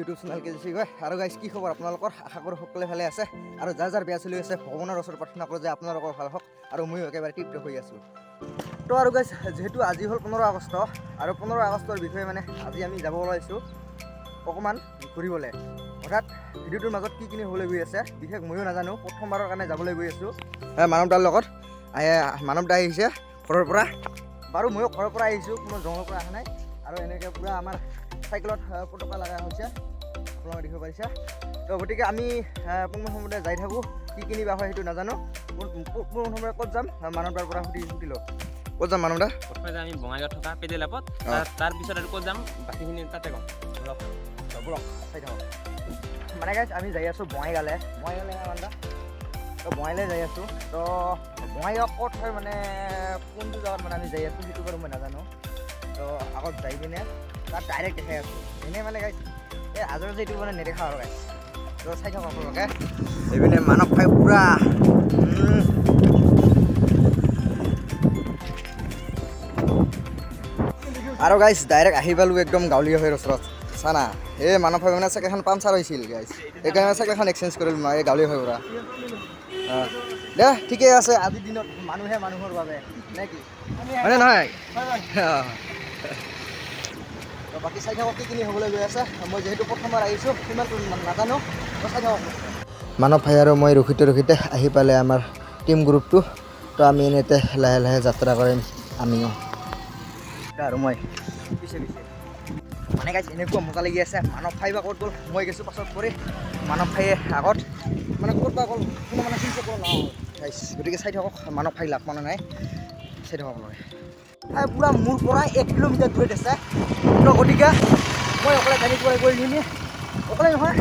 YouTube channel KG গৈ আৰু guys কি খবৰ আপোনালোকৰ আশা কৰোঁ সকলোৱে ভালে আছে আৰু যাৰ যাৰ বেয়া চলি আছে ভগৱানৰ ওচৰত প্ৰাৰ্থনা কৰোঁ যে আপোনালোকৰ ভাল হওক আৰু ময়ো একেবাৰে টিপটপ হৈ আছোঁ তো আৰু গাইজ যিহেতু আজি হ'ল 15 আগষ্ট আৰু 15 আগষ্টৰ বিষয়ে মানে আজি আমি যাব ওলাইছোঁ অকণমান ঘূৰিবলৈ অৰ্থাৎ ভিডিঅ'টোৰ মাজত কি হ'বলৈ গৈ আছে বিশেষ ময়ো নাজানো প্ৰথমবাৰৰ কাৰণে যাবলৈ গৈ আছোঁ মানৱদাৰ লগত মানৱদা আহিছে ঘৰৰ পৰা বাৰু ময়ো ঘৰৰ পৰা আহিছোঁ কোনো জঙৰ পৰা অহা নাই আৰু এনেকৈ পূৰা আমাৰ চাইকেলত পতকা লগা হৈছে আপোনালোকে দেখিব পাৰিছে তো গতিকে আমি পোনপ্ৰথমতে যাই থাকোঁ কি কিনিবা হয় সেইটো নাজানো পোনপ্ৰথমতে ক'ত যাম মানৱদাৰ পৰা সুধি লওঁ ক'ত যাম মানৱদা প্ৰথমে যাম আমি বঙাইগাঁৱত থকা পেডেল এপত তাৰপিছত আৰু ক'ত যাম বাকীখিনি তাতে ক'ম বলক চাই থাকক মানে গাইজ আমি যাই আছোঁ বঙাইগাঁৱলৈ মানৱদা তো বঙাইলৈ যাই আছোঁ তো বঙাইগাঁও ক'ত হয় মানে কোনটো জেগাত মানে আমি যাই আছোঁ সেইটো বাৰু মই নাজানো তো আগত যাই পিনে তাত ডাইৰেক্ট দেখাই আছোঁ এনেই মানে গাইজ এই আজৰ যে এইটো মানে নেদেখা আৰু গাইজ তো চাই থাকক আপোনালোকে এইপিনে মানৱ খাই পূৰা আৰু গাইজ ডাইৰেক্ট আহি পালোঁ একদম গাঁৱলীয়া হৈ ওচৰত চানা এই মানৱ ভাই মানে চাইকেলখন পামচাৰ হৈছিল গাইজ সেইকাৰণে চাইকেলখন এক্সচেঞ্জ কৰিলোঁ মই এই গাঁৱলীয়া হৈ পৰা দে ঠিকে আছে আজিৰ দিনত মানুহে মানুহৰ বাবে নে কি হয়নে নহয় বাকী চাই থাকক কি হ'বলৈ গৈ আছে মই যিহেতু প্ৰথমবাৰ আহিছোঁ সিমান নাজানো চাই থাকক মানৱ ভাই আৰু মই ৰখিতে আহি পালে আমাৰ টিম গ্ৰুপটো তো আমি এনেতে লাহে লাহে যাত্ৰা কৰিম আমিও আৰু মই পিছে মানে গাইজ এনেকুৱা মজা লাগি আছে মানৱ ভাই বা ক'ত গ'ল মই গৈছোঁ পাছত কৰি মানৱ ভাইয়ে আগত মানে ক'ত বা গ'ল কোনো মানে চিন্তা কৰা নহয় গাইজ গতিকে চাই থাকক মানৱ ভাই লাগ মানে নাই চাই থাকক আপোনালোকে পূৰা মোৰ পৰা 1 কিলোমিটাৰ দূৰত আছে তো গতিকে মই অকলে গাড়ী কৰি নিমি অকলে নহয়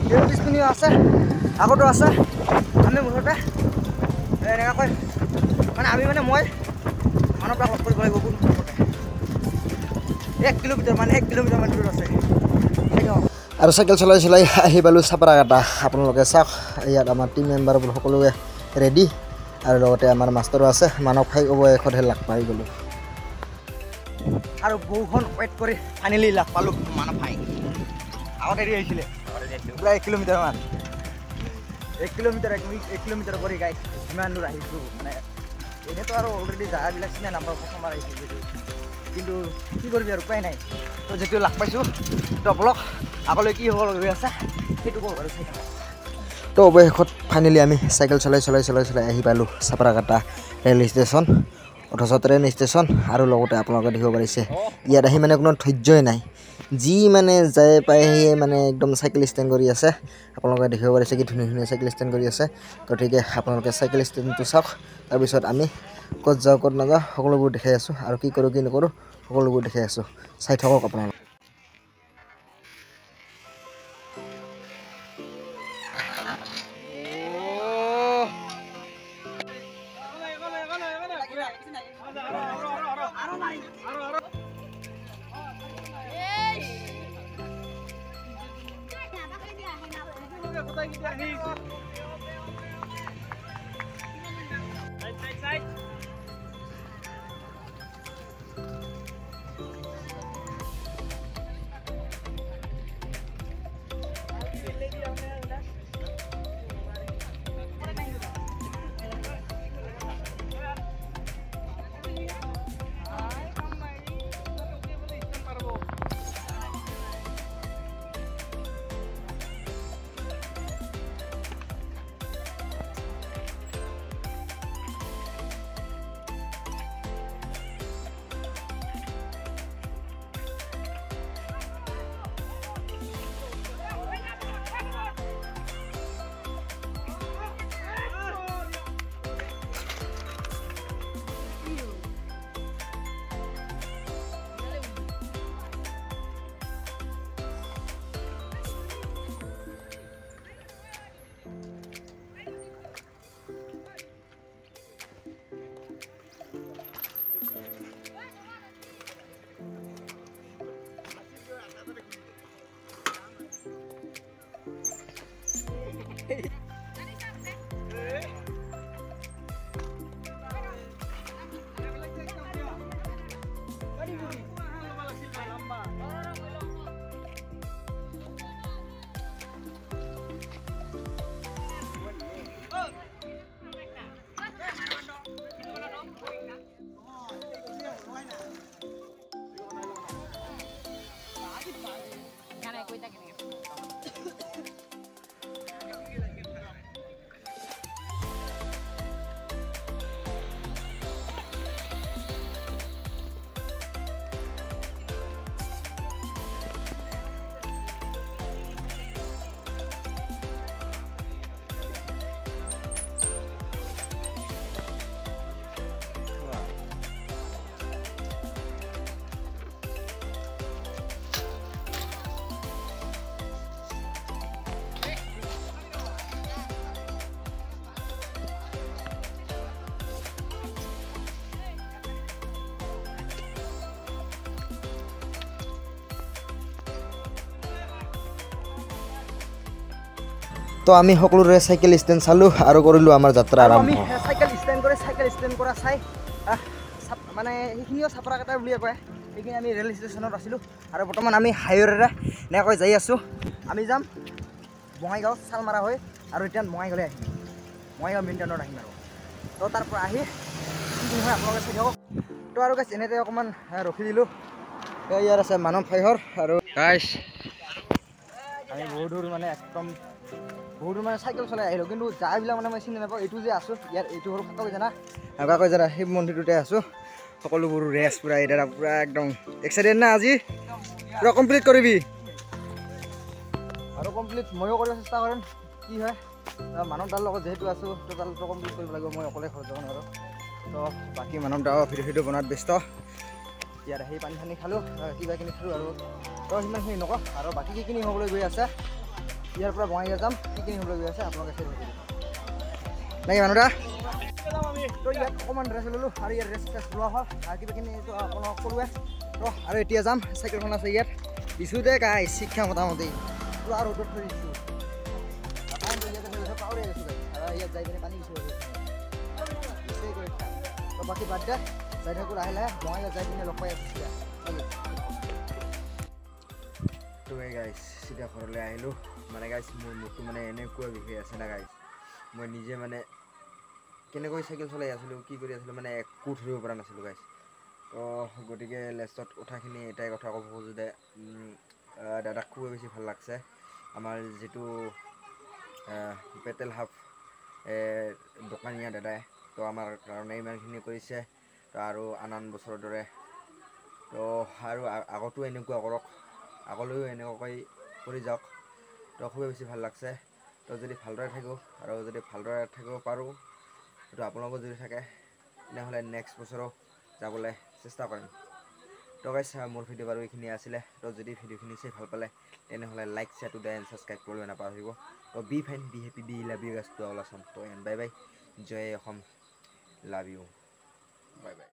দেউ পিছপিনিও আছে আগতো আছে আমি মুঠতে এনেকুৱাকৈ মানে আমি মানে মই মানৱ ভাইক লগ কৰিব লাগিব মুঠতে 1 কিলোমিটাৰ মান দূৰত আছে আৰু চাইকেল চলাই আহি পালোঁ চাপৰাকাটা আপোনালোকে চাওক ইয়াত আমাৰ টিম মেম্বাৰবোৰ সকলোৱে ৰেডি আৰু লগতে আমাৰ মাষ্টৰো আছে মানৱ ভাই অৱশেষতহে লাগ পাই গ'লোঁ আৰু বহুখন ৱেইট কৰি ফাইনেলি লাগ পালোঁ মানৱ ভাই আগত এৰি আহিছিলে পূৰা 1 কিলোমিটাৰ মান 1 কিলোমিটাৰ কৰি গাই ইমান দূৰ আহিছোঁ মানে এনেইতো আৰু অলৰেডি জেগাবিলাক চিনাই নাপাওঁ প্ৰথমবাৰ আহিছোঁ যদিও কিন্তু কি কৰিবি আৰু উপায় নাই তো যেতিয়া লাগ পাইছোঁ তো বলক আগলৈ কি হ'ব গৈ আছে সেইটো কওঁ আৰু চাই তো অৱশেষত ফাইনেলি আমি চাইকেল চলাই আহি পালোঁ চাপৰাকাটা ৰেল ষ্টেচন অথচ ট্ৰেইন ষ্টেচন আৰু লগতে আপোনালোকে দেখিব পাৰিছে ইয়াত আহি মানে কোনো ধৈৰ্যই নাই যি মানে যাই পাই আহিয়ে মানে একদম চাইকেল ষ্টেণ্ড কৰি আছে আপোনালোকে দেখিব পাৰিছে কি ধুনীয়া চাইকেল ষ্টেণ্ড কৰি আছে গতিকে আপোনালোকে চাইকেল ষ্টেণ্ডটো চাওক তাৰপিছত আমি ক'ত যাওঁ ক'ত নাযাওঁ সকলোবোৰ দেখাই আছোঁ আৰু কি কৰোঁ কি নকৰোঁ সকলোবোৰ দেখাই আছোঁ চাই থাকক আপোনালোকে তো আমি সকলোৰে চাইকেল ষ্টেণ্ড চালোঁ আৰু কৰিলোঁ আমাৰ যাত্ৰা আৰম্ভ। আমি চাইকেল ষ্টেণ্ড কৰা চাই মানে সেইখিনিও চাপৰা কাটাৰ বুলিয়ে কয়। সেইখিনি আমি ৰেল ষ্টেচনত আছিলোঁ আৰু বৰ্তমান আমি হাইৱেৰে এনেকৈ যাই আছোঁ। আমি যাম বঙাইগাঁও চালমাৰা হৈ আৰু এতিয়া বঙাইগাঁৱলৈ আহিম, বঙাইগাঁও মেইন টাউনত আহিম আৰু তো তাৰ পৰা আহি কি হয় আপোনালোকে চাই থাকক। তো আৰু গাইছ এনেতে অকণমান ৰখি দিলোঁ। ইয়াত আছে মানৱ ফাইহৰ আৰু গাইছ আমি বহুত দূৰ মানে একদম বহুত দূৰ মানে চাইকেল চলাই আহিলোঁ, কিন্তু যাবিলাক মানে মই চিনি নাপাওঁ। এইটো যে আছোঁ ইয়াত এইটো হ'ল কাকৈ জানা কাকৈ জানা শিৱ মন্দিৰটোতে আছোঁ। সকলোবোৰ ৰেষ্ট পূৰা এতিয়া পূৰা একদম এক্সাইটেড না আজি পূৰা কমপ্লিট কৰিবি আৰু কমপ্লিট ময়ো কৰিব চেষ্টা কৰিম। কি হয় মানুহ তাৰ লগত যিহেতু আছোঁ তো তাৰ লগত কমপ্লিট কৰিব লাগিব, মই অকলে ঘৰত যাব নোৱাৰোঁ। তো বাকী মানুহ তাৰ ভিডিঅ' বনোৱাত ব্যস্ত। ইয়াত আহি পানী চানী খালোঁ, কিবা কিনি খালোঁ আৰু তো সিমানখিনি নকওঁ। আৰু বাকী কি কিনি হ'বলৈ গৈ আছে ইয়াৰ পৰা বঙাইগাঁও যাম, কি কিনি হ'বলৈ গৈ আছে আপোনালোকে চাই থাকিব নাই মানুহ দা। তো ইয়াত অকণমান ৰেষ্ট ল'লোঁ আৰু ইয়াত ৰেষ্ট লোৱা হ'ল আৰু কিবাখিনি আপোনালোকক ক'লোৱে। তো আৰু এতিয়া যাম চাইকেলখন আছে ইয়াত দিছোঁ দে গাই শিক্ষা মোটামুটি পুৰা ৰ'দত থৈ দিছোঁ। পাহৰি গৈছোঁ আৰু ইয়াত যাই পিনে পানী দিছোঁ তো বাকী বাদ দে যাই থাকোঁ লাহে লাহে বঙাইগাঁও যাই পিনে লগ পাই আছোঁ। তো গাইছ চিধা ঘৰলৈ আহিলোঁ। মানে গাইছ মোৰ মুখটো মানে এনেকুৱা বিষয় আছে না গাইছ, মই নিজে মানে কেনেকৈ চাইকেল চলাই আছিলোঁ কি কৰি আছিলোঁ মানে একো ধৰিব পৰা নাছিলোঁ গাইছ। তো গতিকে লাষ্টত কথাখিনি এটাই কথা ক'ব খোজোঁ যে দাদাক খুবেই বেছি ভাল লাগছে। আমাৰ যিটো পেটেল হাফ দোকানীয়া দাদাই তো আমাৰ কাৰণে ইমানখিনি কৰিছে। তো আৰু আন বছৰৰ দৰে তো আৰু আগতো এনেকুৱা কৰক, আগলৈও এনেকুৱাকৈ কৰি যাওক। তো খুবেই বেছি ভাল লাগছে। তো যদি ভালদৰে থাকোঁ আৰু যদি ভালদৰে থাকিব পাৰোঁ তো আপোনালোকৰ যদি থাকে তেনেহ'লে নেক্সট বছৰো যাবলৈ চেষ্টা কৰিম। তো গাইছ মোৰ ভিডিঅ' বাৰু এইখিনি আছিলে। তো যদি ভিডিঅ'খিনি চাই ভাল পালে তেনেহ'লে like share too and subscribe কৰিবলৈ নাপাহৰিব। So be fine be happy be love you guys to all Assam. So and bye bye, জয় Assam, love you, bye by.